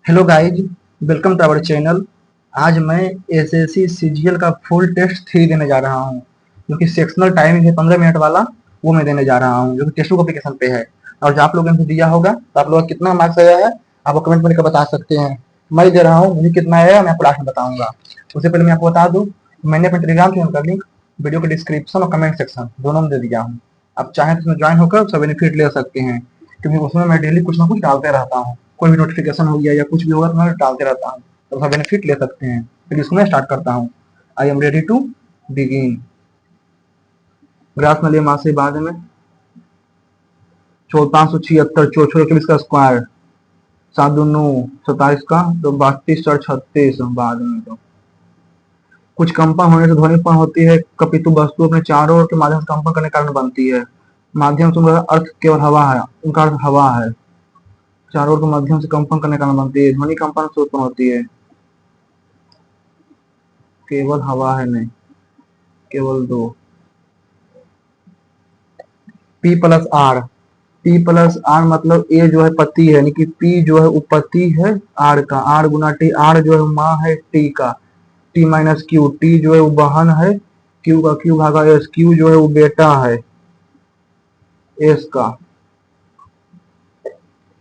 Hello guys, welcome to our channel. आज मैं SSC CGL का फुल टेस्ट थ्री देने जा रहा हूँ, जो कि सेक्शनल टाइमिंग है 15 मिनट वाला। वो मैं देने जा रहा हूँ, जो कि टेस्ट बुक एप्लीकेशन पे है। और जो आप लोगों ने दिया होगा तो आप लोगों का कितना मार्क्स आया है आप कमेंट में लिखकर बता सकते हैं। मैं दे रहा हूँ, मुझे कितना आया मैं आपको लास्ट में बताऊंगा। उससे पहले मैं आपको बता दूँ, मैंने अपने टेलीग्राम चैनल का लिंक वीडियो के डिस्क्रिप्शन और कमेंट सेक्शन दोनों में दे दिया हूँ। आप चाहें तो उसमें ज्वाइन होकर उसका बेनिफिट ले सकते हैं, क्योंकि उसमें मैं डेली कुछ ना कुछ डालते रहता हूँ। कोई भी नोटिफिकेशन हो गया या कुछ भी होगा तो मैं डालते रहता हूँ, तो उसका बेनिफिट ले सकते हैं। फिर इसको मैं स्टार्ट करता हूँ। I am ready to begin. Graph में लिए मासे बाद में 576 24 का स्क्वायर 7 2 9 27 का तो 32 4 36 बाद में। तो कुछ कंपन होने से ध्वनि उत्पन्न होती है। कपितु वस्तु अपने चारों ओर के माध्यम से कंपन करने के कारण बनती है। माध्यम से उनका अर्थ केवल हवा है, उनका अर्थ हवा है। चारों ओर के माध्यम से कंपन करने के कारण बनती है। ध्वनि कंपन से उत्पन्न होती है, केवल हवा है नहीं, केवल दो। P plus R, P plus R मतलब ए जो है पति है, यानी कि पी जो है उपपति है आर का। आर गुना टी, आर जो है माँ है टी का। टी माइनस क्यू, टी जो है वो बहन है क्यू का। क्यू भागा एस, क्यू जो है वो बेटा है एस का।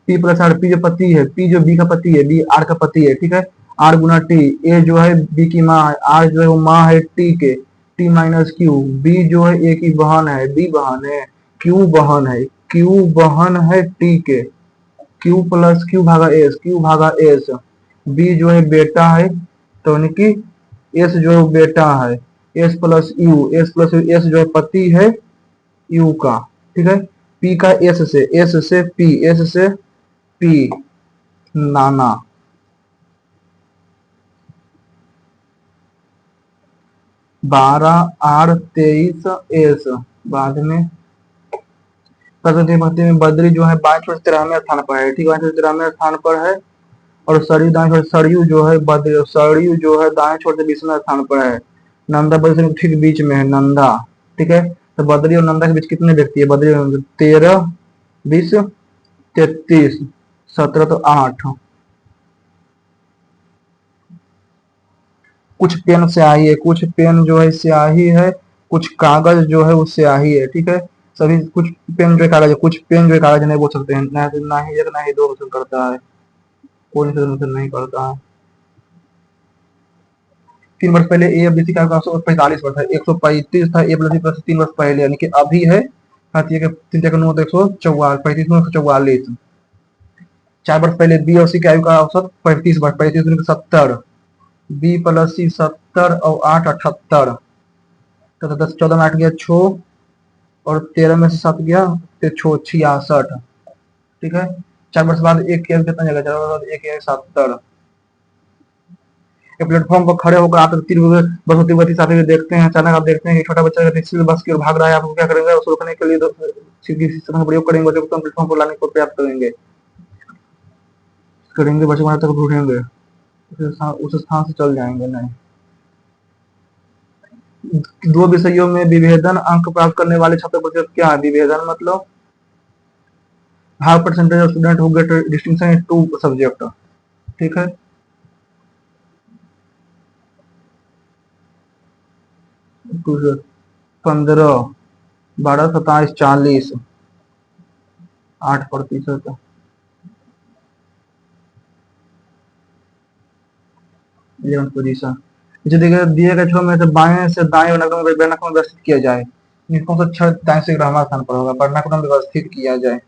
पी प्लस आर, पी जो पति है, पी जो बी का पति है, बी आर का पति है, ठीक है। आर गुना टी, ए जो है बी की माँ है, आर जो है वो माँ है टी के। टी माइनस क्यू, बी जो है ए की बहन है, बी बहन है। क्यू बहन है, क्यू बहन है टी के। क्यू प्लस क्यू भागा एस, क्यू भागा एस। बी जो है बेटा है, तो यानी कि एस जो है वो बेटा है। S plus you, S plus you, S जो है पति है यू का, ठीक है। पी का एस से, एस से पी, एस से पी नाना। 12 R 23 एस बाद में। प्रकृति भक्ति में बद्री जो है 22 स्थान पर है, ठीक है। 22 स्थान पर है। और सरयू दाएं छोर, सरयू जो है बद्री, सरयू जो है दाएं छोर से 20वें स्थान पर है। नंदा बद्री से ठीक बीच में है नंदा, ठीक है। तो बद्री और नंदा के बीच कितने व्यक्ति है? बद्री 13 20 33 17 तो 8। कुछ पेन स्याही है, कुछ पेन जो है स्याही है, कुछ कागज जो है वो स्याही है, ठीक है। सभी कुछ पेन जो है कागज है, कुछ पेन जो है कागज नहीं बोल सकते हैं। ना ही एक ना ही दो पसंद करता है, कोई नहीं करता है। 3 वर्ष पहले ए बी सी का 45 वर्ष है, 135 था ए प्लस बी प्लस 3 वर्ष पहले, यानी कि अभी है 3 9 144, 35 4 वर्ष पहले बी और सी की आयु का औसत 35 वर्ष, 35 70। बी प्लस सी 70 और 8 78। तो 10 14 में 8 गया 6, और 13 में से 7 गया तो 66। ठीक है। 4 वर्ष बाद एक किया कितना जाएगा? 4 वर्ष बाद एक किया 70। प्लेटफॉर्म पर खड़े होकर आप तीन बसों गति आते हुए देखते हैं। अचानक आप देखते हैं कि छोटा बच्चा निश्चित बस की ओर भाग रहा है। आप क्या करेंगे? उसको रोकने के लिए सीधी सिस्टम का प्रयोग करेंगे, बच्चे को प्लेटफॉर्म पर लाने को प्रयास करेंगे, बच्चे वहां तक ढूंढेंगे, उस स्थान से चल जाएंगे नहीं। दो विषयों में विभेदन अंक प्राप्त करने वाले छात्र प्रतिशत क्या है? विभेदन मतलब half percentage of student who get distinction in 2 subject, ठीक है। 15 12 27 40 8%। पोजीशन जो दिए गए छो में से बाएं से दाएं वर्णाक्रम व्यवस्थित किया जाए। कौन सा छह दाएं से ग्राम स्थान पर होगा? वर्णाक्रम व्यवस्थित किया जाए।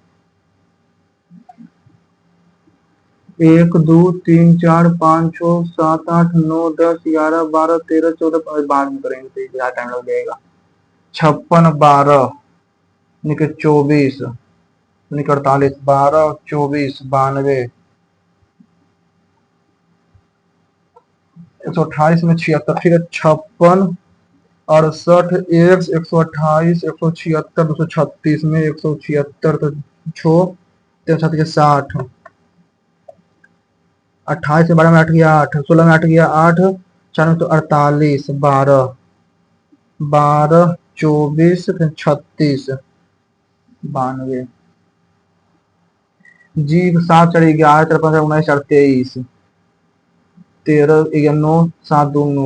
1 2 3 4 5 6 7 8 9 10 11 12 13 14 बाद में करेंगे तो ज्यादा टाइम लग जाएगा। 56 12 निकल 24 निकल 48 12 24 92 128 में 76, फिर 56 68 एक्स 128 176 236 में 176 तो छो 3 के 60। 28 से 12 में 8 गया 8, 16 में 8 गया 8, 4 में तो 48 12 12 24 फिर 36 92। जी 7 4 11 13 15 19 4 23 13 9 7 2 9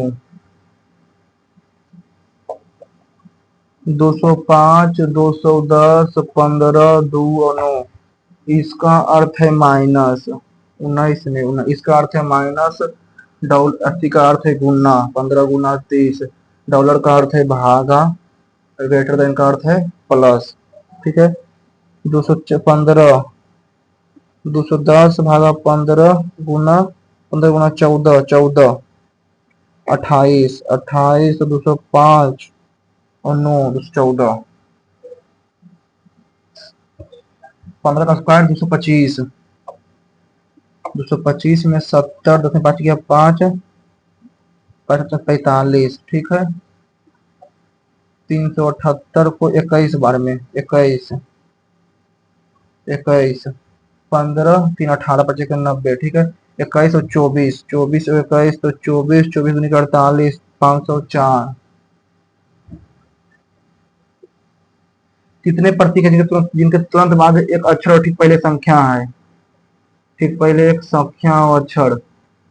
205 210 15 2 और 9। इसका अर्थ है माइनस 19 में 19, इसका अर्थ है माइनस डॉलर, 80 का अर्थ है गुना, 15 गुना 30, डॉलर का अर्थ है भागा, ग्रेटर देन का अर्थ है प्लस। ठीक है, 215 210 भागा 15 गुना 15 गुना 14 14 28 28 205 और 9 214, 15 का स्क्वायर 225, 225 में 70 10 में 5 गया 5 5 45। ठीक है, 378 को 21 बार में 21 21 15 3 18 25 90। ठीक है, 21 और 24 24 और 21 तो 24 24 दूनी का 48 504। कितने प्रतीक है जिनके तुरंत बाद एक अक्षर और ठीक पहले संख्या है? ठीक पहले एक संख्या और अक्षर,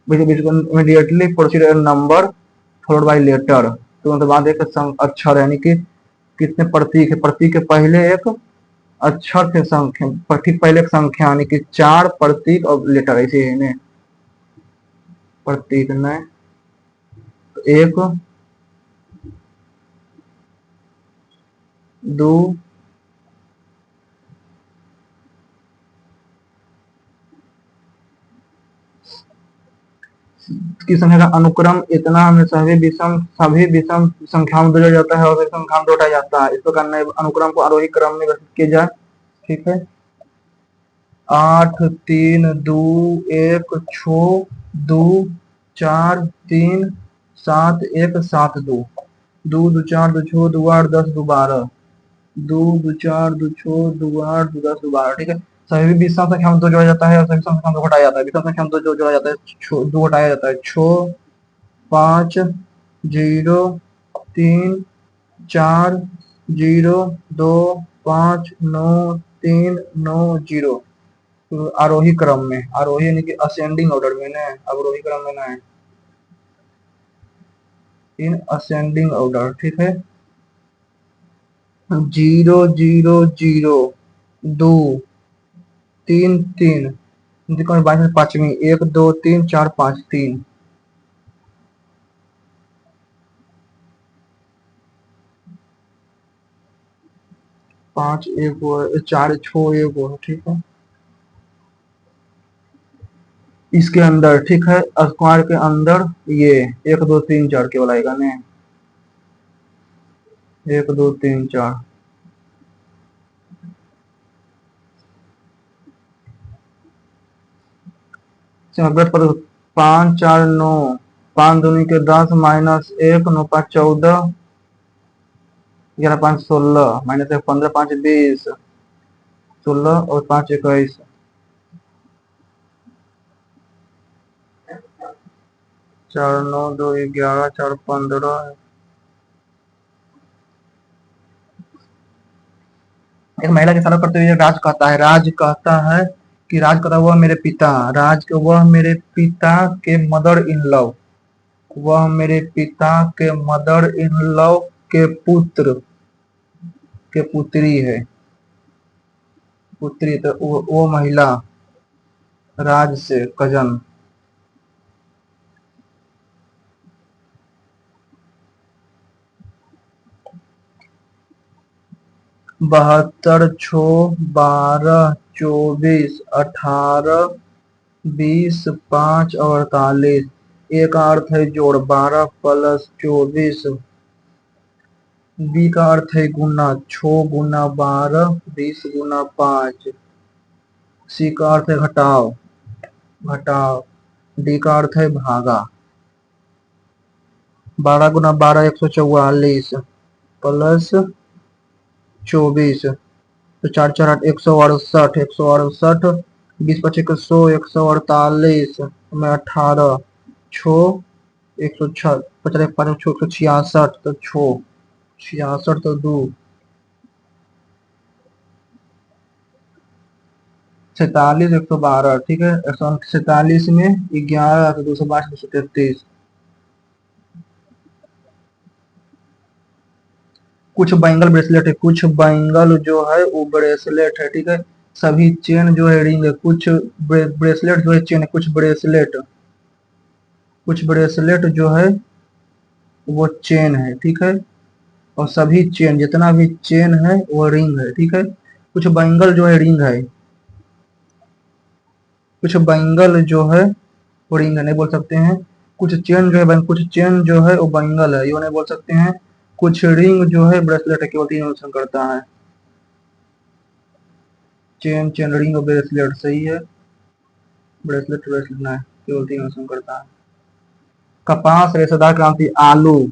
immediately proceed number followed by letter, तुरंत बाद एक अक्षर, यानी कि कितने प्रतीक है? प्रतीक के पहले एक अक्षर से संख्या, ठीक पहले एक संख्या, यानी कि 4 प्रतीक और लेटर, ऐसे है प्रतीक में एक 2 की संख्या का अनुक्रम इतना हमें सभी विषम संख्याओं में जोड़ा जाता है और विषम संख्याओं में जोड़ा जाता है। इस प्रकार नए अनुक्रम को आरोही क्रम में व्यवस्थित किया जाए। ठीक है, 8 3 2 1 6 2 4 3 7 1 7 2 2 2 4 2 6 2 8 10 2 12 2 2 4 2 6 2 8 2 10 2 12। ठीक है, सभी विषम संख्या में 2 जोड़ा जाता है और सभी संख्या में 2 घटाया जाता है। विषम संख्या में 2 जोड़ा जाता है, 2 घटाया जाता है। 6 5 0 3 4 0 2 5 9 3 9 0। तो आरोही क्रम में, आरोही यानी कि असेंडिंग ऑर्डर में ना, अवरोही क्रम में ना है, इन असेंडिंग ऑर्डर। ठीक है, 0 0 0 2 3 3 पांचवी 1 2 3 4 5 3 5 1 4 6 1। ठीक है, इसके अंदर, ठीक है, स्क्वायर के अंदर ये 1 2 3 4 केवल आएगा ने, 1 2 3 4। पर 5 4 9 5 दूनी के 10 माइनस 1 9 5 14 11 5 16 माइनस 1 15 5 20 16 और 5 21। 4 9 2 11 4 15। एक महिला के सालों करते हुए राज कहता है कि राज कहता वह मेरे पिता, वह मेरे पिता के मदर इन लव, वह मेरे पिता के मदर इन लव के पुत्र के पुत्री है, पुत्री। तो वो महिला राज से कजन। 72 6 12 24 18 20 5 और 48। ए का अर्थ है जोड़, 12 प्लस 24। बी का अर्थ है गुना, 6 गुना 12 20 गुना 5। सी का अर्थ है घटाव, डी का अर्थ है भागा, 12 गुना 12 144 प्लस 24 तो 4 4 8 168 168। 20 25 100 148 में 18 6 106 50 5 166 तो 6 66 तो 2 47, 112, ठीक है। 147 में 11 तो 222, 233। कुछ बैंगल ब्रेसलेट है, कुछ बैंगल जो है वो ब्रेसलेट है, ठीक है। सभी चेन जो है रिंग है, कुछ ब्रेसलेट जो है चेन है, कुछ ब्रेसलेट जो है वो चेन है, ठीक है। और सभी चेन, जितना भी चेन है वो रिंग है, ठीक है। कुछ बैंगल जो है रिंग है, कुछ बैंगल जो है वो रिंग है, नहीं बोल सकते हैं। कुछ चेन जो है, कुछ चेन जो है वो बैंगल है, ये नहीं बोल सकते हैं। कुछ रिंग जो है ब्रेसलेट है, केवल 3 ऑप्शन करता है। चेन, चेन, रिंग और ब्रेसलेट सही है। ब्रेसलेट, ब्रेसलेट ना है, केवल 3 ऑप्शन करता है। कपास, रेशेदार क्रांति, आलू।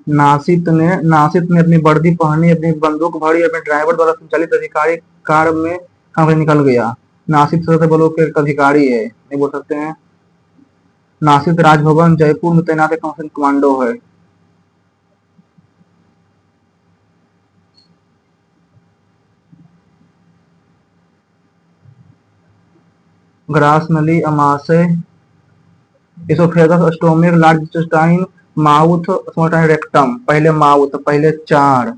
नासित ने अपनी वर्दी पहनी, अपनी बंदूक भरी, अपने ड्राइवर द्वारा संचालित अधिकारी कार में कहाँ से निकल गया। नासित सशस्त्र बलों के एक अधिकारी है, नहीं बोल सकते हैं। नासित राजभवन जयपुर में तैनात एक कमांडो है। ग्रास नली, अमाशय, oesophagus, stomach, large intestine, mouth, small rectum. पहले माउथ, पहले 4,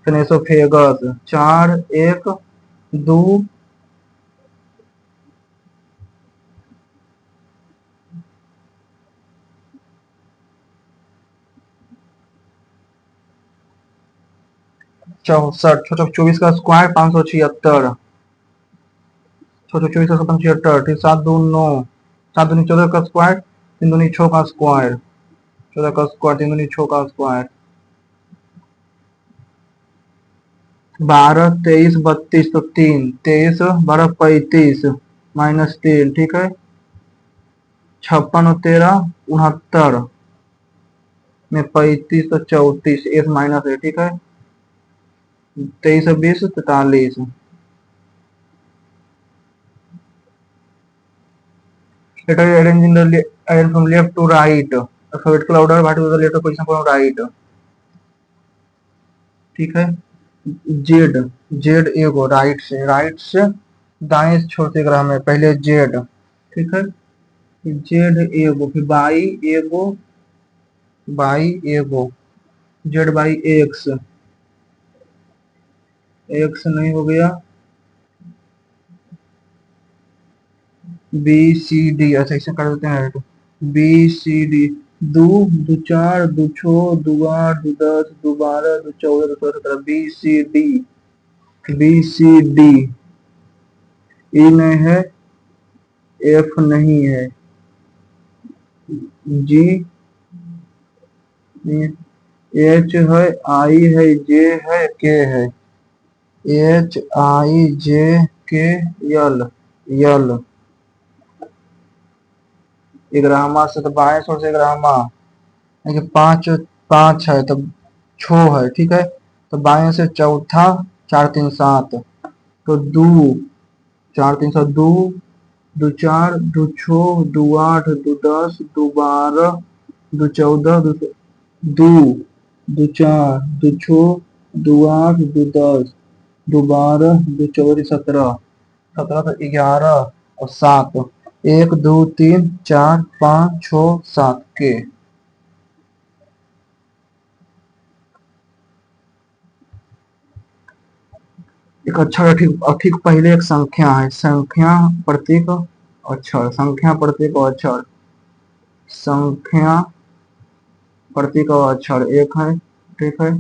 फिर इसोफेगस। 4, 1, 2, 64, 24 का स्क्वायर 576, 24 का 75, ठीक। 7 2 9, 7 दूनी 14 का स्क्वायर, 3 दूनी 6 का स्क्वायर, 14 का स्क्वायर, 3 दूनी 6 का स्क्वायर। 12 23 32 तो 3, 23 12 35 -3, ठीक है। 56 और 13 69 में 35 तो 34, एक माइनस है, ठीक है। 23 और 20 43। Let us arrange in the arrange from left to right. Alphabetical order, what is the letter position from right? ठीक है। जेड, जेड एगो राइट से दाएं छोर से ग्राम है, पहले जेड, ठीक है। जेड एगो, फिर बाई एगो, जेड बाई एक्स, एक्स नहीं हो गया। बी सी डी, अच्छा ऐसे कर देते हैं। बी सी डी, दो, दो चार, दो छो, दो आठ, दो 10, दो 12, दो 14, दो 16, 17, B C D, B C D. E नहीं है, एफ नहीं है, जी, एच है, आई है, जे है, के है। एच आई जे के, यल, यल। ग्रामा से तो बाएं छोर से ग्रामा, देखिए 5 5 है तो छो है, ठीक है। तो बाएं से चौथा, 4 3 7, तो 2, 4 3 7 2, 2 4, 2 छो, 2 8, 2 10, 2 12, 2 14, 2 2 4, 2 छो, 2 8, 2 10, 2 12, 2 14, 17, 17 तो 11 और 7, 1 2 3 4 5 6 7 के। एक अक्षर ठीक, ठीक पहले एक संख्या है, संख्या प्रतीक अक्षर, संख्या प्रतीक और अक्षर, संख्या प्रतीक और अक्षर एक है, ठीक है।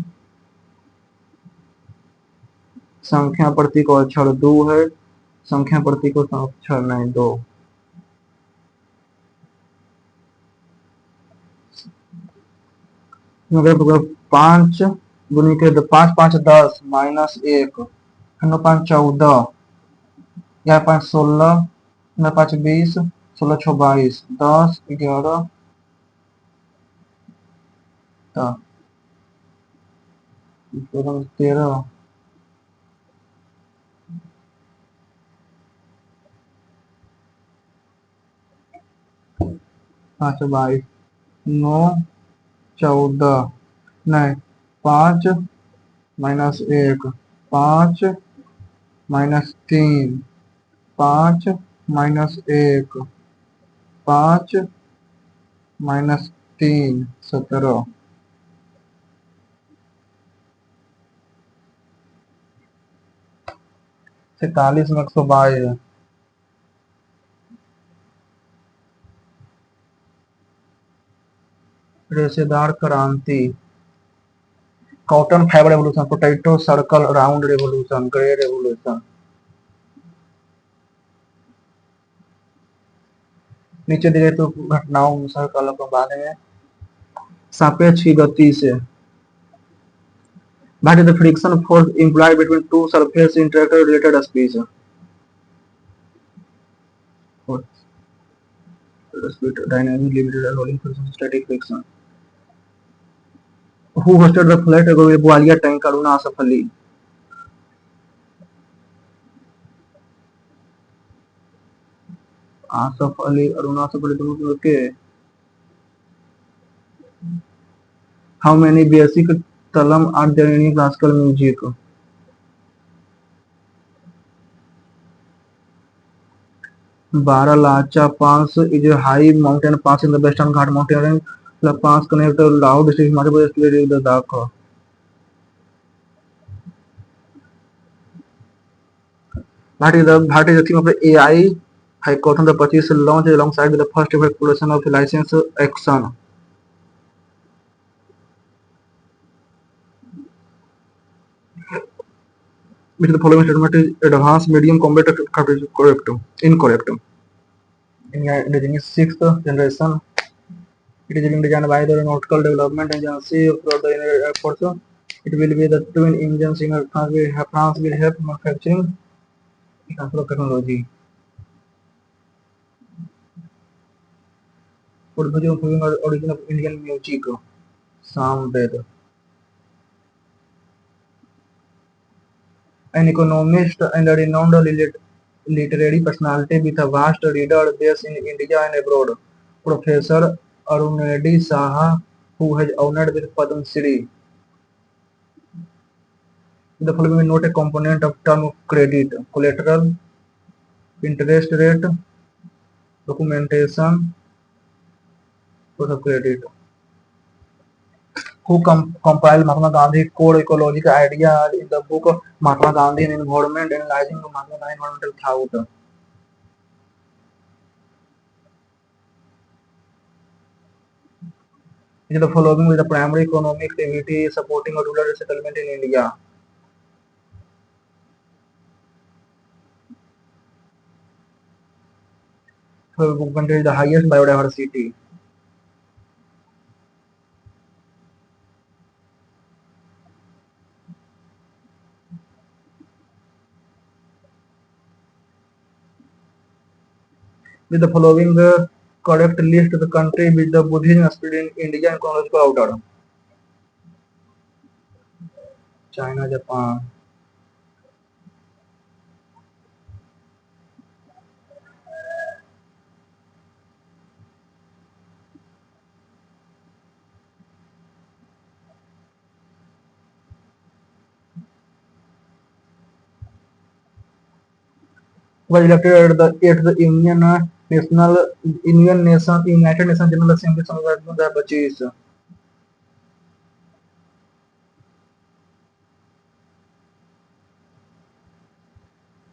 संख्या प्रतीक और अक्षर 2 है, संख्या प्रतीक और अक्षर नहीं 2। मतलब 5 गुनी के 5 5 10 -1, 9 5 14, 11 5 16, 9 5 20, 16 6 22, 10 11, 13, 5 22, 9 14 नहीं, 5 माइनस 1, 5 माइनस 3, 5 माइनस 1, 5 माइनस 3, 17, 46 में 122, रेशेदार क्रांति, cotton fibre revolution, potato circle round revolution, grey revolution. नीचे दिए तो घटनाओं सर्कल के बारे में सापेक्ष की गति से what is the friction force implied between two surface interacting related speed dynamic limited rolling friction static friction who hosted the flight Gwalior tank Aruna Asaf Ali Asaf Ali Aruna Asaf Ali दोनों के how many basic talam are there in classical music 12 लाचा pass is a high mountain pass in the western Ghat mountain range. The pass connects to Lahore district Madhya Pradesh to the Ladakh. Bharti is the theme of the AI Hackathon. The purchase launch alongside with the first ever exploration of license action. Which the following statement is advanced medium combat correct incorrect. Indigenous sixth generation. It is being designed by the Aeronautical Development Agency for the Air Force. It will be the twin engines in France will help manufacturing transfer of technology. For the origin of Indian music, sounded. An economist and a renowned literary personality with a vast reader base in India and abroad, Professor Arunedi Saha, who has honored with Padma Shri. The following note a component of term of credit: collateral, interest rate, documentation, source of credit. Who compiled Mahatma Gandhi core ecological ideas in the book Mahatma Gandhi and Environment, analyzing Mahatma Gandhi environmental thought. Is the following with the primary economic activity supporting a rural settlement in India. So Bhubaneswar is the highest biodiversity. With the following correct list the country with the Buddhism spread in India in chronological order. China, Japan. Was elected at the United Nations General Assembly somewhere in the 25.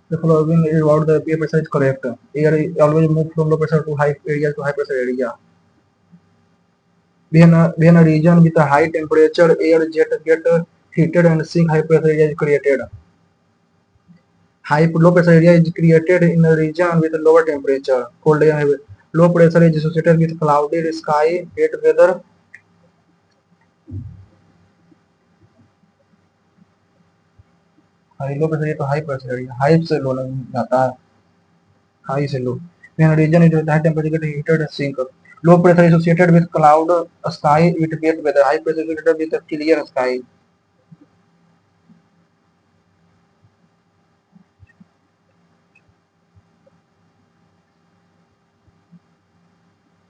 The following is about the air pressure is correct. Air always move from low pressure to high area to high pressure area. When a region with a high temperature, air jet get heated and sink high pressure area is created. Low pressure area is created in a region with a lower temperature. Cold air. Low pressure is associated with cloudy sky, wet weather. Low pressure area to high pressure area. High से low जाता है. High से low. When a region is with high temperature get heated and sink. Low pressure is associated with cloud sky with wet weather. High pressure is associated with a clear sky.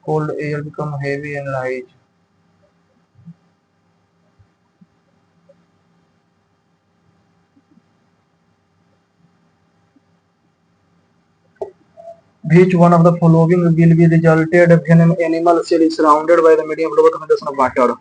Cold air become heavy and light. Which one of the following will be resulted when an animal cell is surrounded by the medium lower concentration of water?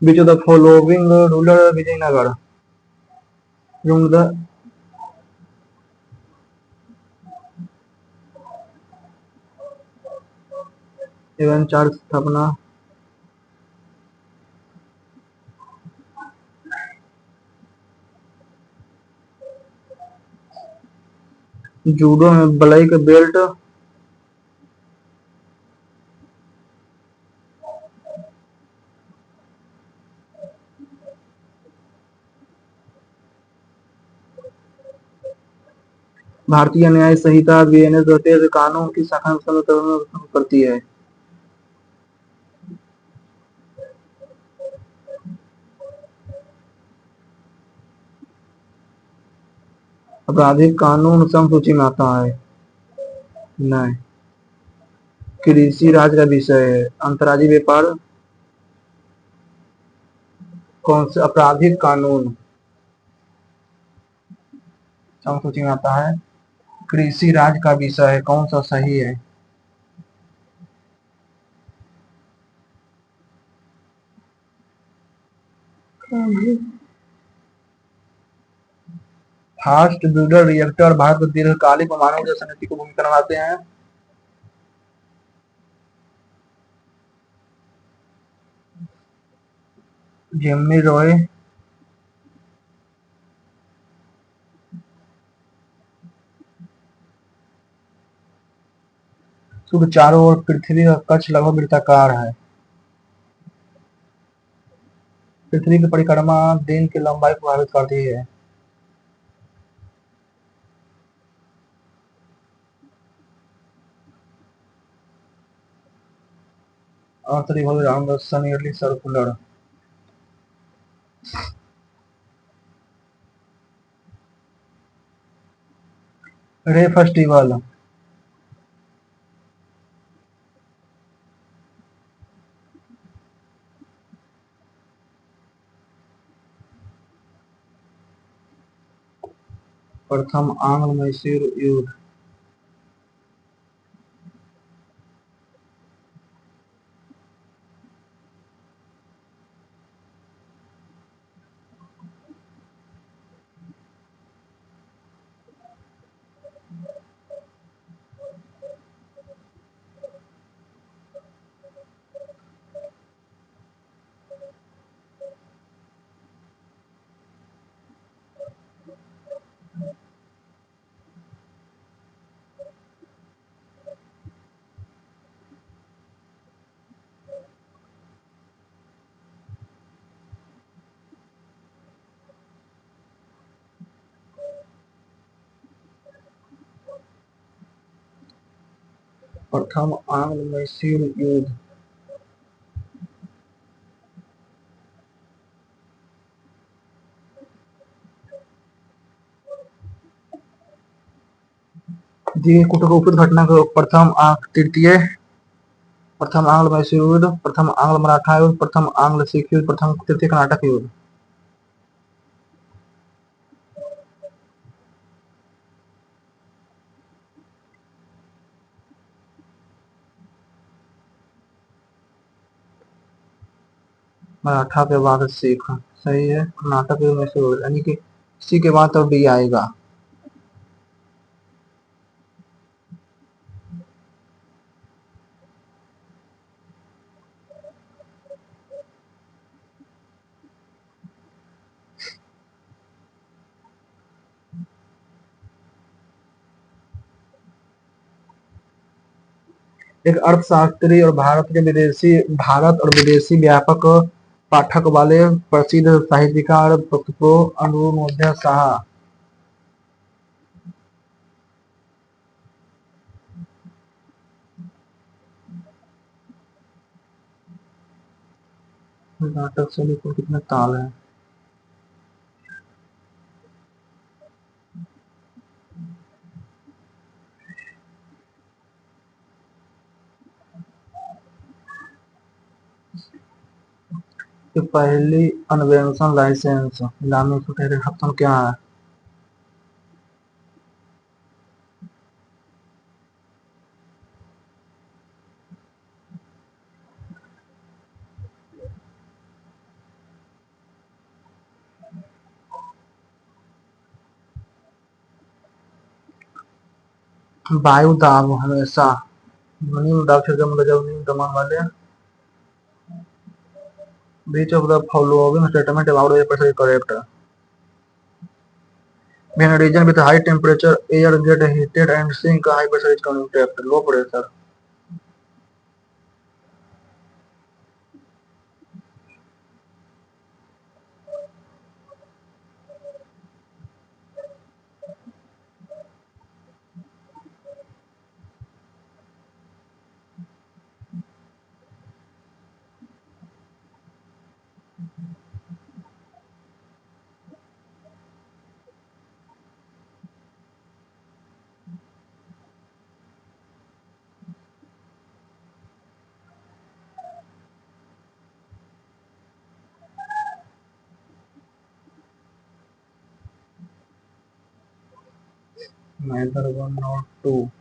Which of the following ruler Vijayanagar ruled the event charge स्थापना? Judo में black belt भारतीय न्याय संहिता BNS दस्तावेज कानून की शाखा में संलग्न करती है? आपराधिक कानून श्रम सूची में आता है? नहीं। कृषि राज्य का विषय है। अंतर्राज्यीय व्यापार कौन से आपराधिक कानून श्रम सूची में आता है? कृषि राज्य का विषय है। कौन सा सही है? फास्ट ब्रीडर रिएक्टर भारत में दीर्घकालिक परमाणु ऊर्जा संयंत्र को भूमिका निभाते हैं? जेमिनी रॉय सूर्य चारों ओर पृथ्वी का कक्ष लगभग वृत्ताकार है। पृथ्वी की परिक्रमा दिन की लंबाई को प्रभावित करती है। Earth revolve around the sun nearly circular. रे फेस्टिवल प्रथम आंग्ल मैसूर युद्ध प्रथम आंग्ल मैसूर युद्ध दी कुटुक उपयुक्त घटना को प्रथम आंग्ल मैसूर युद्ध, प्रथम आंग्ल मराठा युद्ध, प्रथम आंग्ल सिख युद्ध, प्रथम तृतीय कर्नाटक युद्ध। मराठा के बाद सिख सही है। कर्नाटक युद्ध मैसूर यानी कि सी के बाद तो डी आएगा। एक अर्थशास्त्री और भारत और विदेशी व्यापक पाठक वाले प्रसिद्ध साहित्यकार प्रो अनुरोध शाह नाटक शैली पर कितने ताल हैं? कि पहली अन्वेषण लाइसेंस नीलामी को हफ्तों क्या है? वायु दाब हमेशा ध्वनि में दाब से जब जब दमान वाले बीच of the following statement about air pressure is correct. When a region with high temperature air get heated and sink, high pressure is contact. Low pressure. Neither one nor two.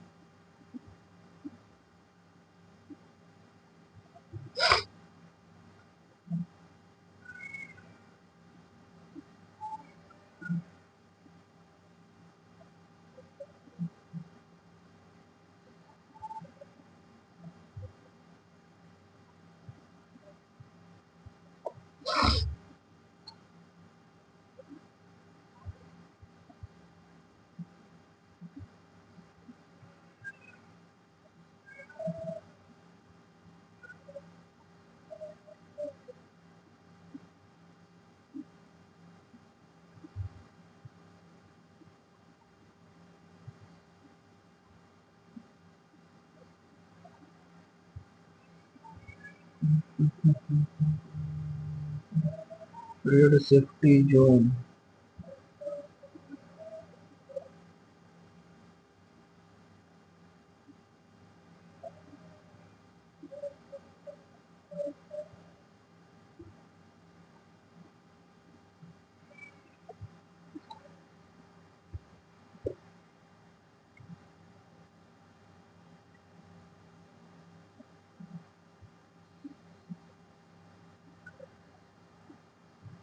Red safety zone.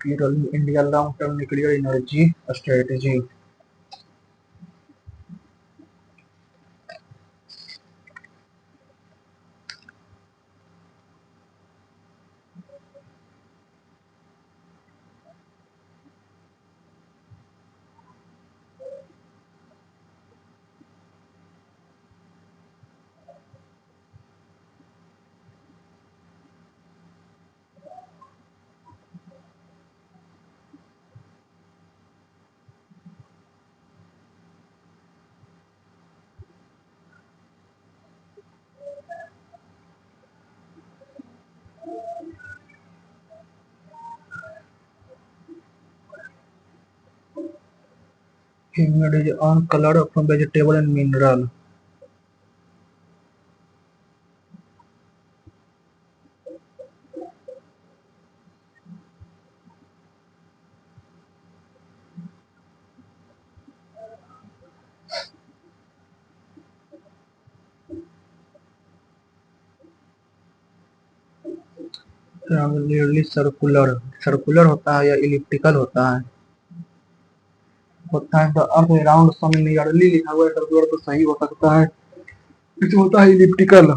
Clearly, India long-term nuclear energy strategy. Humid is uncolored from vegetable and mineral. Nearly circular. Circular होता है या elliptical होता है the earth around sun nearly लिखा हुआ है circular तो सही हो सकता है कुछ होता है इलिप्टिकल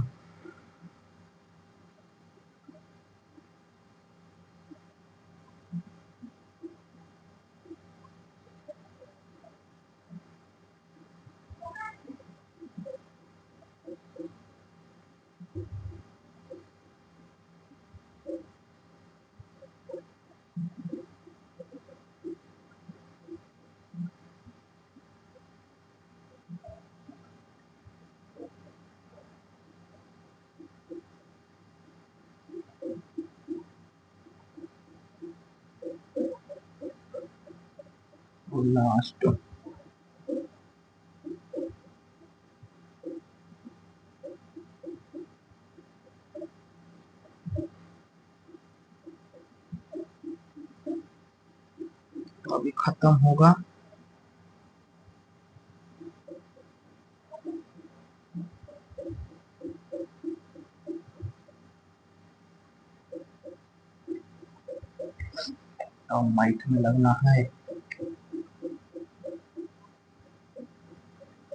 लास्ट ये खत्म होगा। और माइट में लगना है।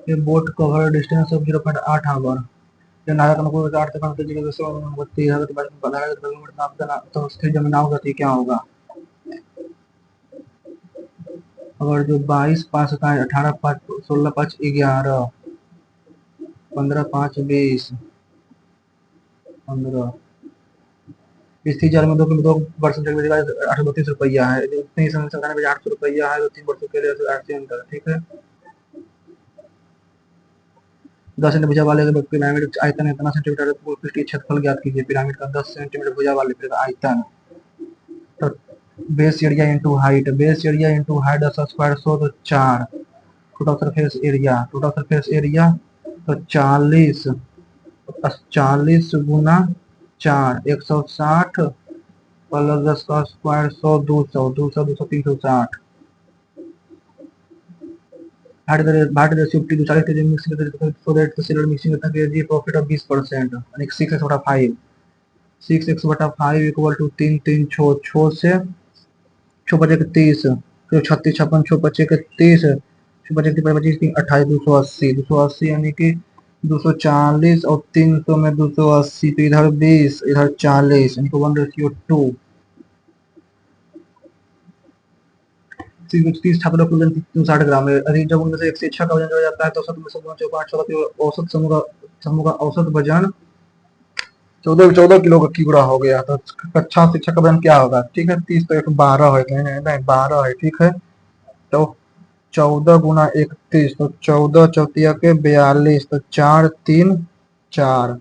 ये boat cover distance of 0.8 hour. ये नारा का नुकसान 8 तक के जगह से 32,000 के बाद 15,000 किलोमीटर नाप देना तो उसकी जमीन नाव गति क्या होगा? अगर जो 22 5 27 18 5 16 5 11 15 5 20 15 इस 30,000 में 2 वर्ष चल 832 रुपया है। उतने ही समय सरकार ने 800 रुपया है तो 3 वर्षों के लिए 8 से अंतर, ठीक है। 10 सेंटीमीटर भुजा वाले पिरामिड आयतन इतना सेंटीमीटर पृष्ठीय क्षेत्रफल ज्ञात कीजिए। पिरामिड का 10 सेंटीमीटर भुजा वाले आयतन तो base area into height, base area into height 10 square 100 तो 4। टोटल सरफेस एरिया तो 40 40 गुना 4 160 प्लस 10 का स्क्वायर 100 200 200 200 360। भाट रेशियो 40 के mixing so that the seller mixing करता है जी प्रॉफिट ऑफ 20% यानी 6x बटा 5 6x बटा 5 इक्वल टू 3 3 6 6 से 6 बचे के 30 फिर 36 56 6 बचे के 30 6 बचे के 25 3 28 280 यानी कि 240 और 300 में 280 तो इधर 20 इधर 40 यानी कि 1:2। 30 छात्रों का वजन 360 ग्राम है। यदि जब उनमें से एक से इच्छा का वजन जोड़ा जाता है तो औसत में समूह 5 औसत समूह का औसत वजन 14 किलो का कीड़ा हो गया तो कक्षा शिक्षक का वजन क्या होगा? ठीक है 30 तो 12 है 12 है, ठीक है। तो 14 गुना 31 तो 14 चौतिया के 42 तो 4 3 4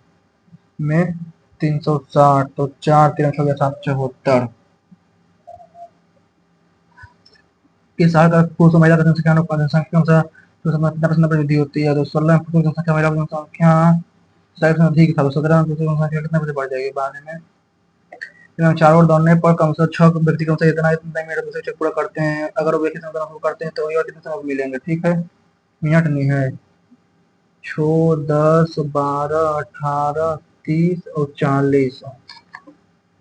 में 360 तो 4 3 774। इस साल का पुरुष महिला का जनसंख्या अनुपात जनसंख्या अनुसार तो कितना परसेंट वृद्धि होती है? तो 16 पुरुष जनसंख्या महिला जनसंख्या शायद अधिक था तो 17 पुरुष जनसंख्या कितना बजे बढ़ जाएगी बाद में? चार ओर दौड़ने पर कम से 6 व्यक्ति कम से इतना इतना मिनट में चेक पूरा करते हैं। अगर वो एक ही समय शुरू करते हैं तो ये कितने समय मिलेंगे? ठीक है मिनट नहीं है 6 10 12 18 30 और 40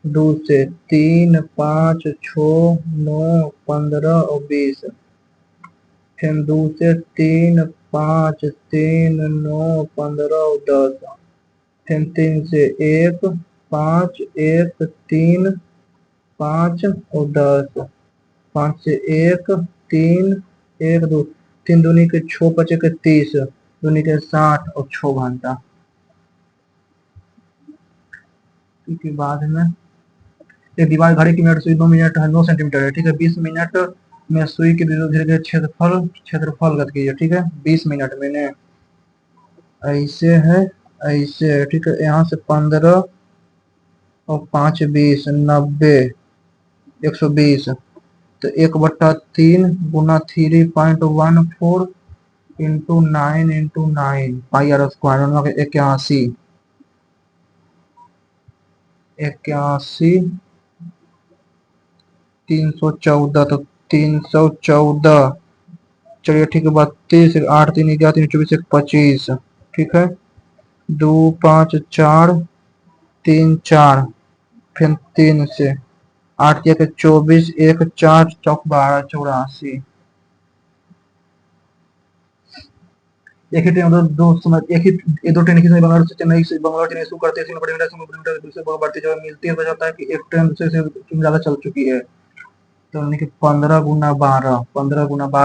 2 से 3 5 6 9 15 और 20 फिर 2 से 3 5 3 9 15 और 10 फिर 3 से 1 5 1 3 5 और 10 5 से 1 3 1 2 3 दूनी के 6 बचे के 30 दूनी के 60 और 6 घंटा। इसके बाद में एक दीवार घड़ी की मिनट सुई 2 मिनट है 9 सेंटीमीटर है, ठीक है। 20 मिनट में सुई के धीरे धीरे क्षेत्रफल गत कीजिए, ठीक है। 20 मिनट मैंने ऐसे है ऐसे है, ठीक है। यहाँ से 15 और 5 20 90 120 तो 1/3 गुना 3.14 into 9 into 9 pi r square 81 81 314 तो 314 चलिए ठीक है 32 8 3 11 3 24 1 25 ठीक है 2 5 4 3 4 फिर 3 से 8 1 24 1 4 चौक 12 84 एक ही ट्रेन दो समय एक ही ये दो ट्रेन की समय बंगलौर से चेन्नई से बंगलौर चेन्नई शुरू करते हैं किलोमीटर दूसरे बढ़ती जगह मिलती है तो जाता है कि एक ट्रेन दूसरे से ज्यादा चल चुकी है तो यानी कि 15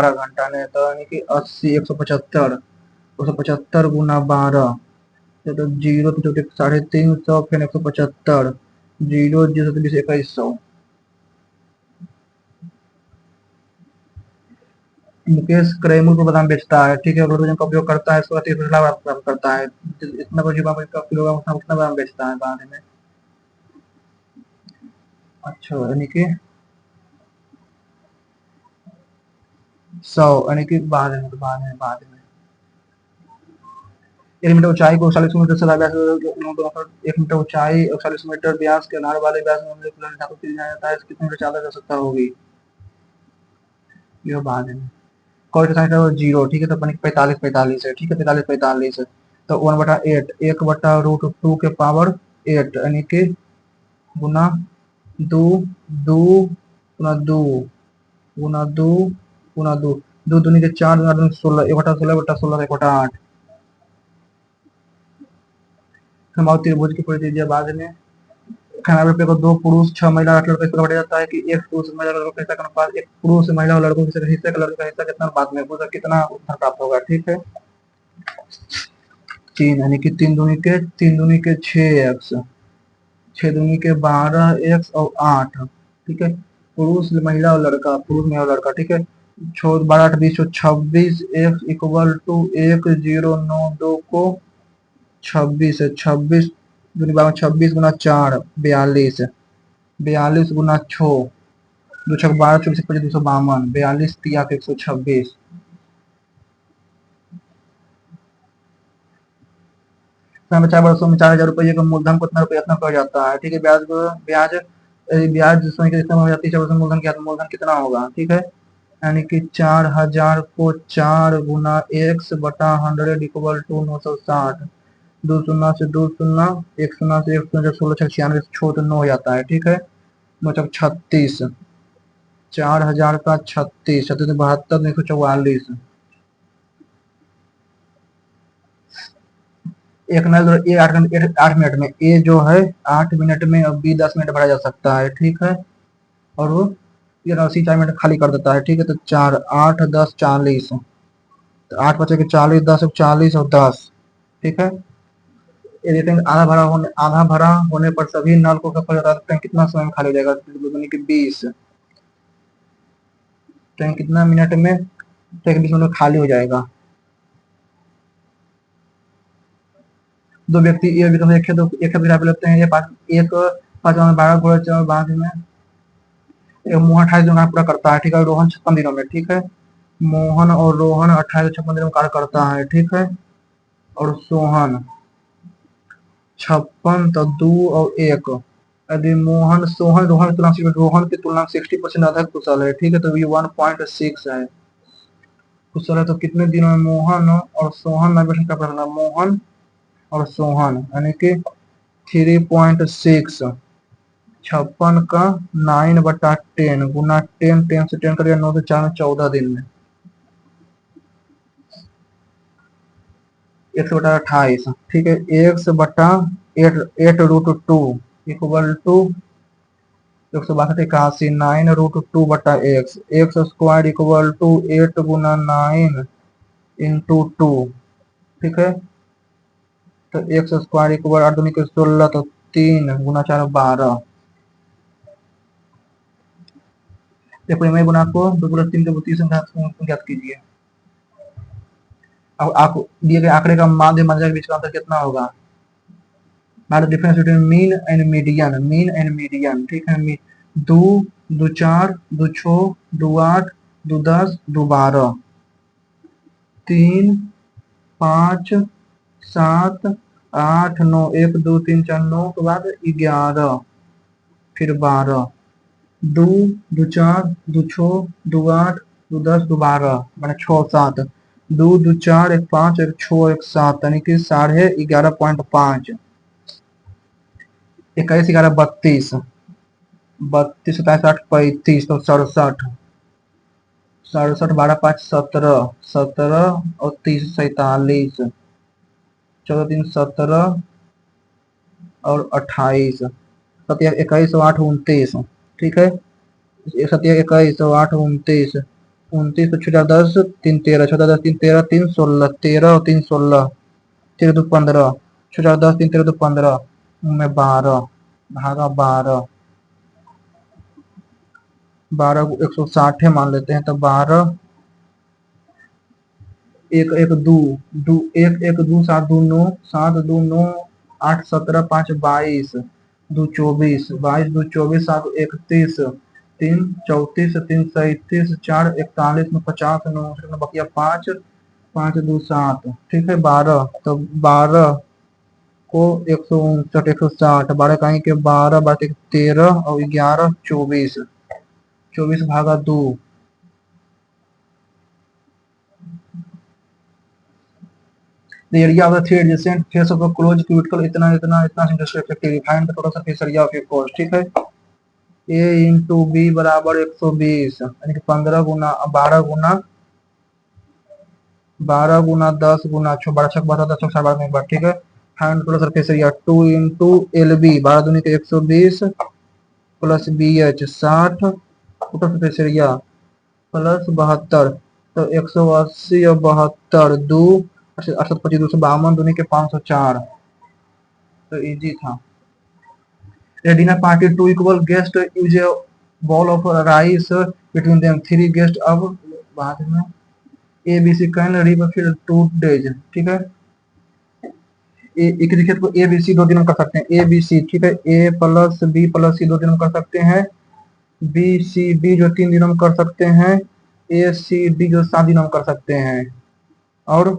घंटा ने तो यानी कि 80 175 गुना 12 तो जीरो तो 350 फिर 175 जीरो जीरो 2100। मुकेश क्रयमूल्य पर बादाम बेचता है, ठीक है। रोजन का उपयोग करता है इसको 30 लाभ प्राप्त करता है इतना किलोग्राम उतना बादाम बेचता है बाद में। अच्छा यानी कि 100 यानी कि बाद में 1 मीटर ऊंचाई को 40 मीटर से व्यास 1 मीटर ऊंचाई 40 मीटर व्यास के अनार वाले व्यास में धातु जाता है कितने मीटर चादर जा सकता होगी? ये बाद में कॉल के साइन जीरो, ठीक है, तो अपने 45 है, ठीक है, 45 है, तो 1/8, 1/√2 के पावर 8, यानी कि गुना दो, दो गुना दो गुना दो गुना दो, दो दूनी के 4, गुना दूनी 16, 1/16, 1/8। समबाहु त्रिभुज की पूरी त्रिज्या बाद में 98 को दो पुरुष 6 महिला 8 लड़का इस प्रकार जाता है कि एक पुरुष महिला लड़कों का हिस्सा का अनुपात, एक पुरुष महिला और लड़कों के हिस्से का लड़कों का हिस्सा कितना अनुपात में पूछा कितना उत्तर प्राप्त होगा, ठीक है। 3 यानी कि 3 दूनी के 6x, 6 दूनी के 12x और 8, ठीक है, पुरुष महिला और लड़का, पुरुष महिला और लड़का, ठीक है, 12 8 20 26, x इक्वल टू 1092 को 26 है, 26 दूनी 26 गुना 4 42, 42 गुना 6 दो 6 12 24 25 252, 42 तिया 126। चार वर्षों में 4,000 रुपये का मूलधन को इतना रुपये इतना कहा जाता है, ठीक है। ब्याज ब्याज ब्याज समय के इस्तेमाल हो जाती है, 4 वर्षों में मूलधन कितना होगा, ठीक है, यानी कि 4,000 को 4 गुना x बटा 100 इक्वल टू 960, दो शून्य से दो शून्य, एक शून्य से एक शून्य, 16 96 छो तो 9 हो जाता है, ठीक है, 9 36, 4,000 का 36, 36 72 144, एक नल ये 8 मिनट में, ए जो है 8 मिनट में और बी 10 मिनट भरा जा सकता है, ठीक है, और वो ये 80 4 मिनट खाली कर देता है, ठीक है, तो 4 8 10 40, तो 8 बचे के 40, 10 40 और 10, ठीक है। ये देते हैं आधा भरा होने पर सभी नल को टैंक कितना समय में खाली हो जाएगा, यानी कि 20, टैंक कितना मिनट में, टैंक 20 मिनट में खाली हो जाएगा। दो व्यक्ति एक है तो एक लगते हैं, एक 5 12 घोड़े बांध में मोहन 28 दिनों का पूरा करता है, ठीक है, रोहन 56 दिनों में, ठीक है, मोहन और रोहन 28 56 दिनों में कार्य करता है, ठीक है, और सोहन 56 तो 2 और 1, यदि सोहन रोहन की तुलना में 60% अधिक कुशल है, ठीक है, तो ये 1.6 है, कुशल है, तो कितने दिनों में मोहन और सोहन नवेशन का प्रश्न, मोहन और सोहन यानी कि 3.6, 56 का 9/10 गुना 10 10 से 10 करिए 9 से 4 में 14 दिन में 1/28, ठीक है, 8/8√2 equal to 162 9√2/x, x square equal to 8 गुना 9 इंटू 2, ठीक है, तो एक्स स्क्वायर इक्वल 8 दूनी के 16, तो 3 गुना 4 12, मैं गुना को 2 + 3 के 32 ज्ञात कीजिए। अब आप दिए गए आंकड़े का माध्य मात्रा के बीच का अंतर कितना होगा, difference between mean and median, ठीक है, 2 2 4 2 6 2 8 2 10 2 12, 3 5 7 8 9, 1 2 3 4 9 के बाद 11, फिर 12, 2 2 4 2 6 2 8 2 10 2 12, मैंने 6 7, 2 2 4 1 5 1 6 1 7, यानी कि 11.5, 21 11 32, 32 27 8 35, तो 67, 67 12 5 17, 17 और 30 47, 14 3 17 और 28, 7 21 और 8 29, ठीक है, 7 21 और 8 29, 29 तो 6 10 3 13, 6 10 3 13 3 16, 13 और 3 16, 13 2 15, 6 10 3 13 2 15 में 12 भागा 12, 12 को 160 मान लेते हैं, तो 12 1 1 2 2 1 1 2 7 2 9 7 2 9 8 17 5 22 2 24 22 2 24 7 31 3 34 3 37 4 41 में 50 9 बकिया 5 5 2 7, ठीक है, 12, तो 12 को 159 160, 12 कहीं के 12 12 13 और 11 24, 24 भागा 2, the area of the three adjacent face of the close cubical इतना इतना इतना centimetre effective find the total surface area of a course, ठीक है। ए इंटू बी बराबर 120 यानी कि 15 गुना 12 गुना 10 गुना 12 छक 12 10 एक बार, ठीक है। Find total surface area 2 into L B 12 दूनी के 120 plus B H 60 total surface area plus 72 तो 180 और 72 दो 825 252 दूनी के 504 तो इजी था। A dinner party, two equal guests use a bowl of rice between them. Three guests अब बाद में A B C can live फिर 2 days, ठीक है। एक रिखेत को ए बी सी 2 दिन हम कर सकते हैं, ए बी सी, ठीक है। ए प्लस बी प्लस सी 2 दिन हम कर सकते हैं, बी सी डी जो 3 दिन हम कर सकते हैं, ए सी डी जो 7 दिन हम कर सकते हैं, और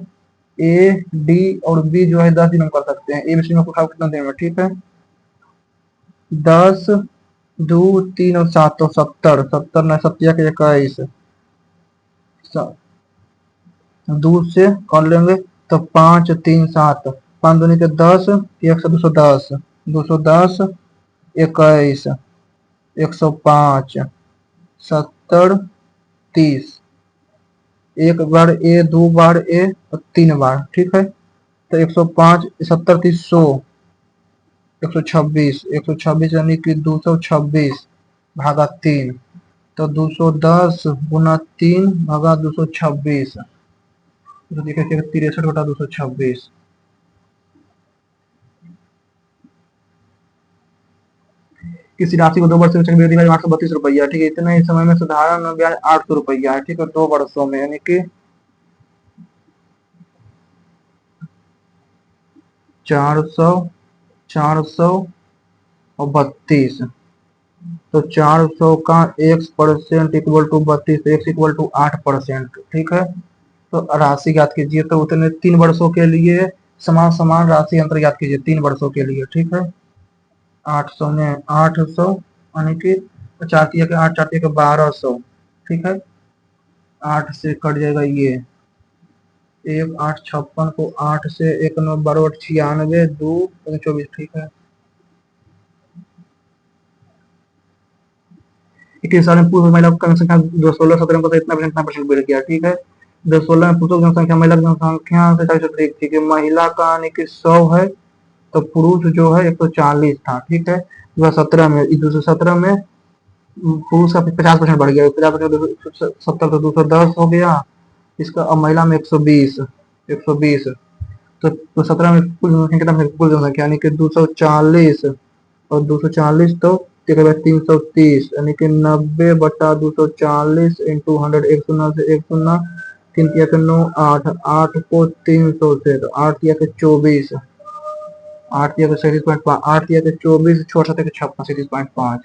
ए डी और बी जो है 10 दिन हम कर सकते हैं। ए बी सी में उठाओ कितना दिन में, ठीक है। 10 2 3 और 7 तो 70 70 न 7 के 21 2 से कर लेंगे तो 5 3 7 5 दूनी के 10 1 से 210 210 21 105 70 30 एक बार ए 2 बार ए और 3 बार, ठीक है। तो 105 70 30 100 126 यानी कि 226 भागा 3 तो 210 गुना 3 भागा 226 तो देखिए 63 बटा 226। किसी राशि को 2 वर्ष में चक्रवृद्धि ब्याज 832 रुपया, ठीक है। इतने ही समय में साधारण ब्याज 800 रुपया है, ठीक है। 2 वर्षों में यानी कि 400 400 और 32 तो 400 का x% equal to 32 x equal to 8%, ठीक है। तो राशि ज्ञात कीजिए, तो उतने 3 वर्षों के लिए समान समान राशि अंतर ज्ञात कीजिए 3 वर्षों के लिए, ठीक है। 800 में 800 यानी कि 4 के 8 4 के 1200, ठीक है। 8 से कट जाएगा ये 1 8 56 को 8 से 1 9 12 96 2 24, ठीक है। 21 साल में पूर्व महिला की जनसंख्या 216 17 को इतना परसेंट बढ़ गया, ठीक है। 216 में पुरुषों की जनसंख्या महिला की जनसंख्या से 40 अधिक, ठीक है। महिला का यानी कि 100 है तो पुरुष जो है 140 था, ठीक है। 2017 में 2017 में पुरुष का 50% बढ़ गया, 50% 70 तो 210 हो गया इसका। अब महिला में 120 तो 17 में कुल जनसंख्या कुल जनसंख्या यानी कि 240 और 240 तो 330 यानी कि 90 बटा 240 इंटू 100 एक शून्य से एक शून्य 3 तिया के 9 8 8 को 300 से तो 8 तिया के 24 8 तिया के 37.5 8 तिया के 24 छोड़ सकते 56 37.5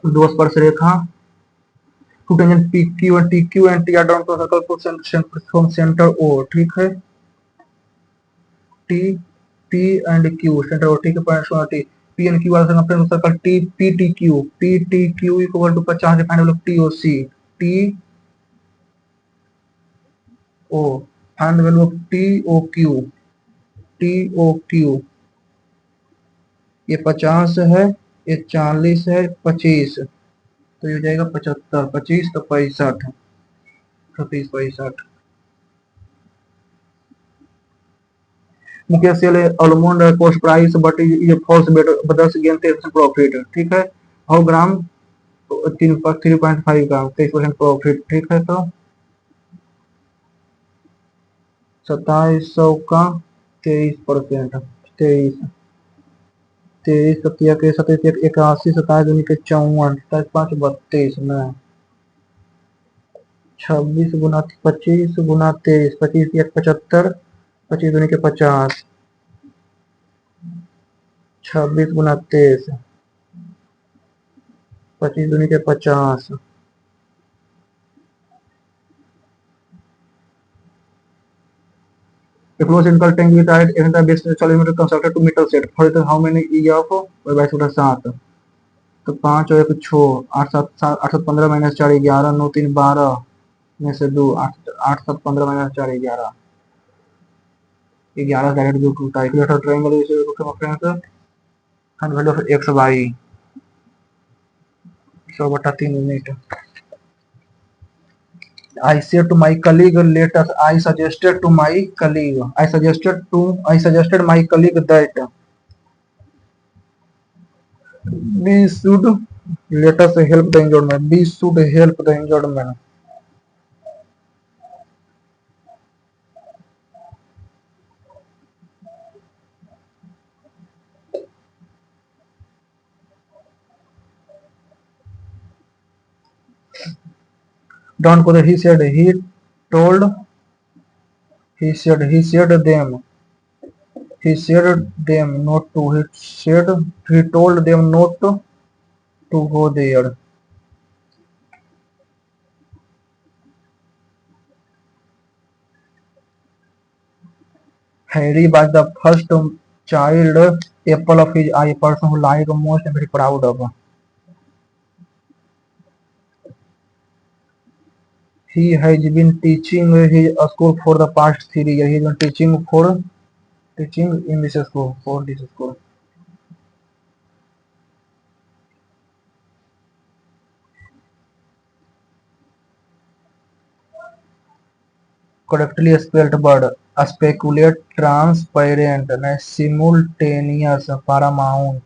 दो स्पर्श रेखा two tangent P Q and T Q and T R drawn to circle from centre O, ठीक है। T T and Q centre O, ठीक है। Point T P and Q वाला circle T T Q equal to 50 defined value T O C T O find value of T O Q ये 50 है, ये 40 है, 25 तो ये हो जाएगा 75 25 तो 65 36 65। Mukesh sell almond cost price but ये false bet but 10 gain 23% profit, ठीक है। 100 ग्राम 3.5 ग्राम 23% प्रॉफिट, ठीक है। तो 2700 का 23% 23 23 सत्या के 27 81 27 दूनी के 54 27 5 32 में 26 गुना 25 गुना 23 25 1 75 25 दूनी के 50 26 गुना 23 25 दूनी के 50 A closed incal tank with height 800 base 40 meter constructed to metal set. For it, how many E of by 7 तो 5 और 1 6, 8 7 15 माइनस 4 11, 9 3 12 में से 2, 8 7 15 माइनस 4 11, 11 डायरेक्ट जो टूटा equator triangle is friends and value of x y 100/3 unit. I said to my colleague, let us. I suggested to my colleague. I suggested my colleague that we should let us help the injured man. We should help the injured man. Don't go there. He said. Told. He said them. He said them not to. He told them not to go there. Harry was the first child apple of his eye, person who liked most and very proud of. He has been teaching his school for the past 3 years. He has been teaching in this school, for this school. Correctly spelled word. Speculate, transparent, simultaneous, paramount.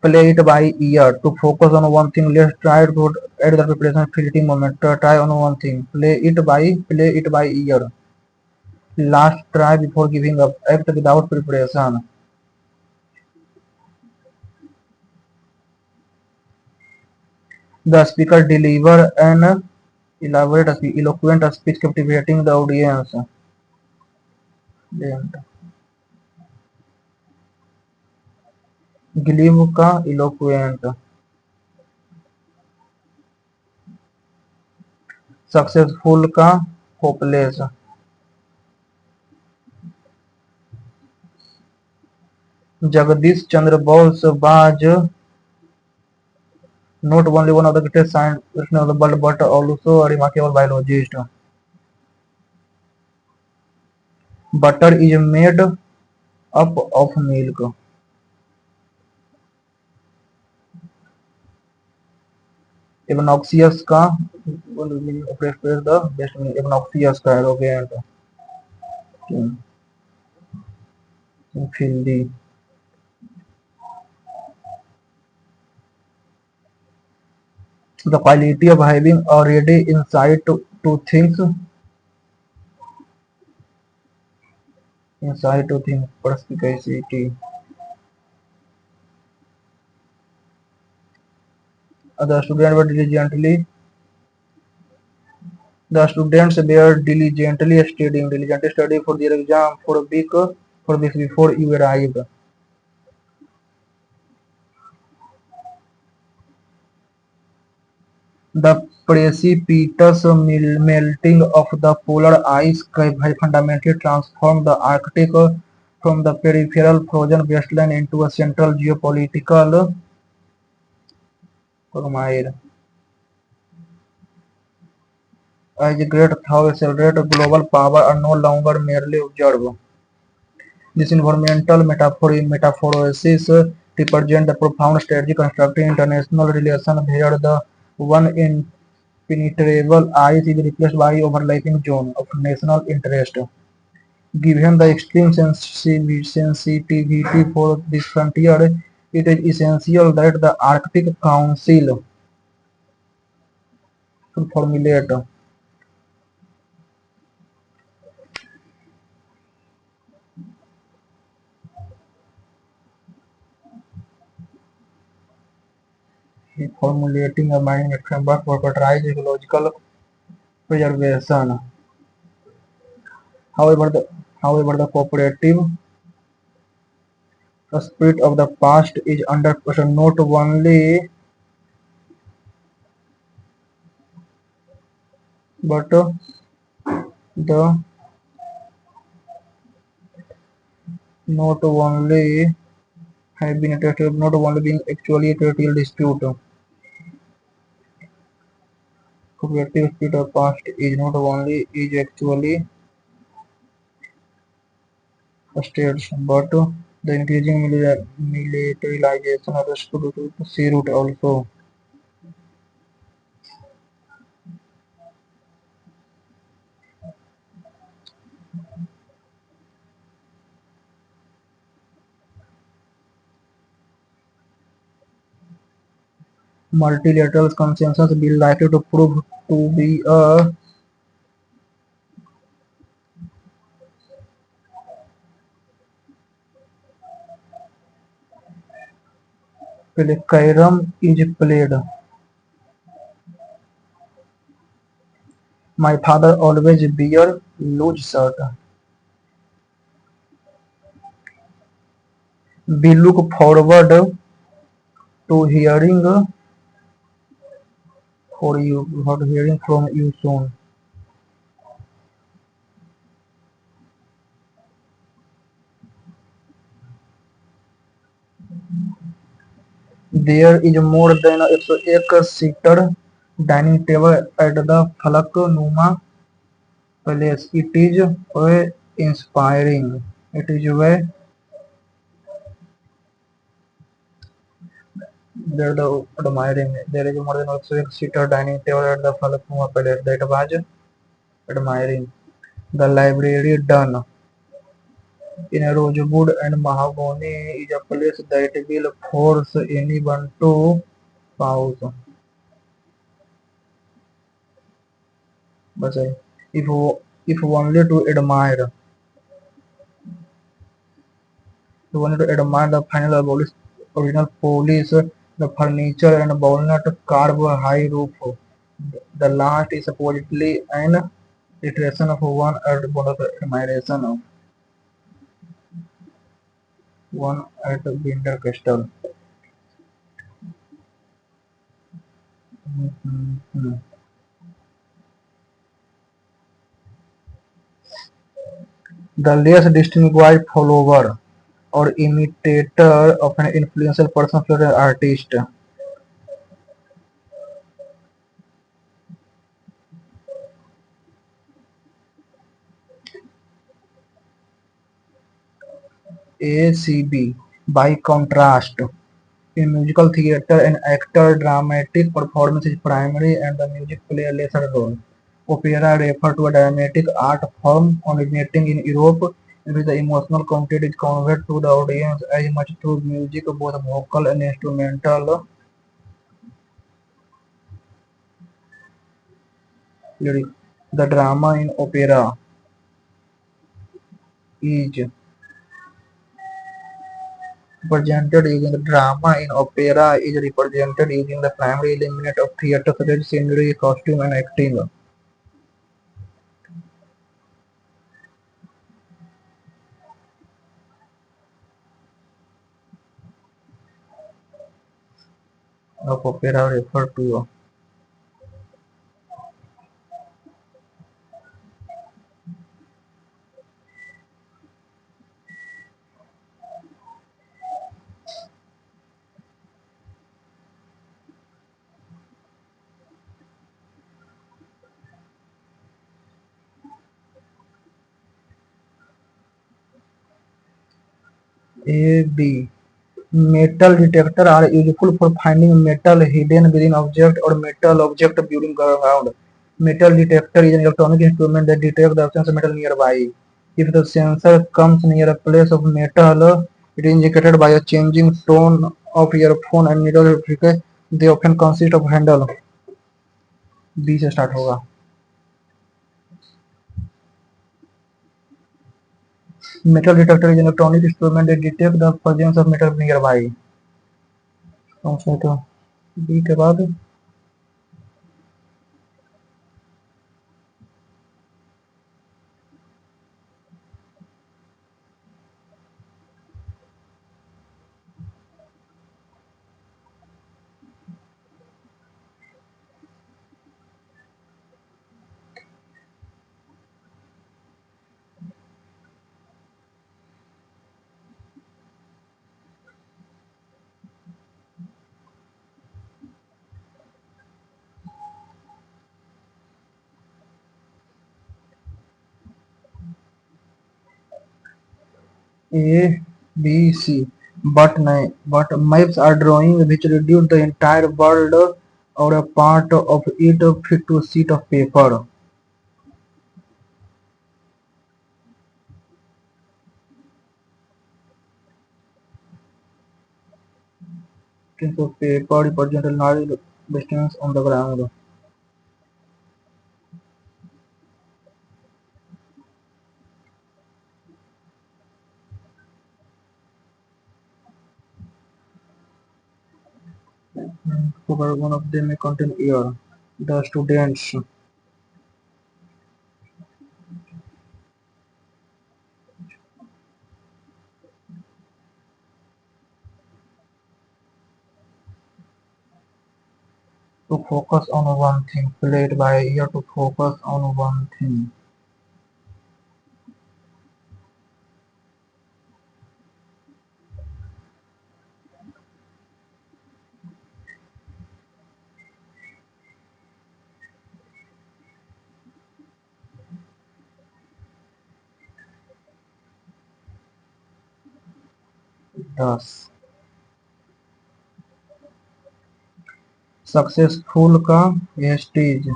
Play it by ear. To focus on one thing, let's try to add the preparation fleeting moment. Try on one thing. Play it by ear. Last try before giving up. Act without preparation. The speaker deliver an elaborate eloquent speech captivating the audience. ग्लीव का eloquent, successful का hopeless, Jagdish Chandra Bose was not only one of the greatest scientists of the world but also a remarkable biologist. Butter is made up of milk. Obnoxious का the best meaning. Obnoxious का arrogant, filthy. The quality of having a ready insight to things, perspicacity. The students were diligently The students were diligently study for their exam for this before you arrived. The precipitous melting of the polar ice cap has fundamentally transformed the Arctic from the peripheral frozen wasteland into a central geopolitical quagmire. As great thoughts accelerate, global power are no longer merely observed. This environmental metaphorosis represents the profound strategy constructing international relations where the one impenetrable ice is replaced by overlapping zone of national interest. Given the extreme sensitivity for this frontier, it is essential that the Arctic Council should formulate formulating a management framework for prioritized ecological preservation. However, the cooperative spirit of the past is under pressure not only but the not only have been tested, not only being actually a trivial dispute. Collective spirit of past is not only is actually states, but the increasing militarization of the sea route also. Multilateral consensus will likely to prove to be a Kairam is played. My father always wear loose shirt. We look forward to hearing from you soon. There is more than a seater dining table at the Falak Numa Palace. It is inspiring. It is there the admiring. There is more than a seater dining table at the Falak Numa Palace. That was admiring. The library done in a rosewood and mahogany is a place that will force anyone to pause. But if if only to admire, you wanted to admire the original police, the furniture and walnut carved high roof. The last is supposedly an iteration of one at admiration of one at Winter Castle. Mhm. The less distinguished follower or imitator of an influential person or an artist. ACB. By contrast, in musical theatre, an actor dramatic performance is primary and the music play a lesser role. Opera refer to a dramatic art form originating in Europe in which the emotional content is conveyed to the audience as much through music, both vocal and instrumental lyrics. The drama in opera is represented using the drama in opera is represented using the primary element of theatre such as scenery, costume and acting. Of opera refer to AB. Metal detectors are useful for finding metal hidden within object or metal object during ground. Metal detector is an electronic instrument that detects the absence of metal nearby. If the sensor comes near a place of metal, it is indicated by a changing tone of earphone and needle frequency. They often consist of handle. B से start होगा. Metal detector is an electronic instrument that detects the presence of metal nearby. तो B के बाद A, B, C. But नहीं, but maps are drawing which reduce the entire world or a part of it fit to sheet of paper. Piece of paper represent a large distance on the ground. Cover one of them may contain air. The students to focus on one thing, played by ear to focus on one thing. Thus, successful का wastage.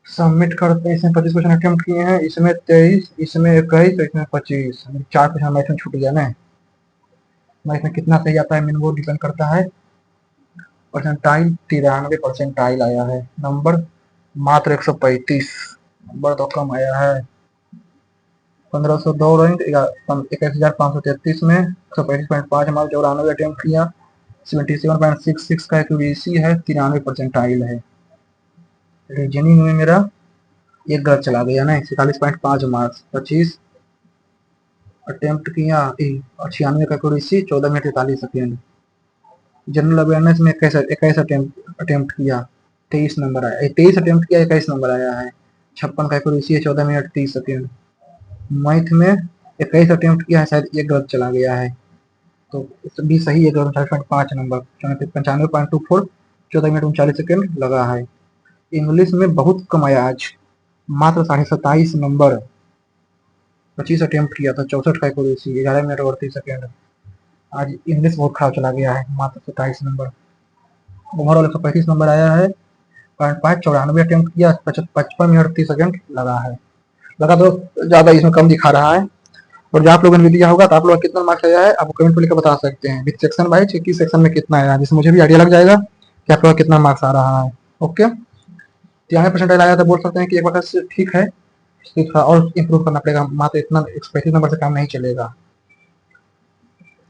'Submit' करते हैं. इसमें 25 question attempt किए हैं, इसमें 23, इसमें 21, इसमें 25. 4 question math में छूट गया ना. मैथ में कितना सही आता है मेन वो डिपेंड करता है. परसेंटाइल 93 परसेंटाइल आया है. नंबर मात्र 135. नंबर तो कम आया है. 1502 रैंक 21,533 में 135.5 मार्क. 94 अटेम्प्ट किया. 77.66 का एक्यूरेसी है. 93 परसेंटाइल है. रीजनिंग में मेरा एक गलत चला गया ना. 41.5 मार्क्स. 25 अटेम्प्ट किया. 96 का accuracy. 14 minute 43 second. General awareness में 21 अटेम्प्ट किया. 23 नंबर आया. 23 अटेम्प्ट किया, 21 नंबर आया है. 56 का एक्यूरेसी है. 14 मिनट 30 सेकेंड. मैथ में 21 अटेम्प्ट किया है, शायद एक गलत चला गया है, तो भी सही है. 5 नंबर. 95.24. 14 मिनट 39 सेकेंड लगा है. इंग्लिश में बहुत कम आया आज, मात्र 27.5 नंबर. 25 अटेम्प्ट किया था. 64 का एक्यूरेसी. 11 minute 38 second. आज इंग्लिश बहुत खराब चला गया है, मात्र 27 नंबर. ओवरऑल 135 नंबर आया है. 94 अटेम्प्ट किया. 55 मिनट 30 सेकेंड लगा है. लगा तो ज्यादा, इसमें कम दिखा रहा है. और जब आप लोगों ने दिया होगा तो आप लोग कितना मार्क्स आया है आप कमेंट में लिखकर बता सकते हैं. विथ सेक्शन वाइज किस सेक्शन में कितना आया, जिससे मुझे भी आइडिया लग जाएगा कि आप लोग कितना मार्क्स आ रहा है. ओके. 93% आया तो बोल सकते हैं कि एक बार से ठीक है. थोड़ा और इम्प्रूव करना पड़ेगा. मात्र इतना 35 नंबर से काम नहीं चलेगा.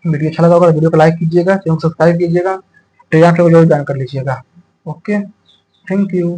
वीडियो अच्छा लगा होगा तो वीडियो को लाइक कीजिएगा, चैनल को सब्सक्राइब कीजिएगा, टेलीग्राम से जरूर ज्वाइन कर लीजिएगा. Okay, thank you.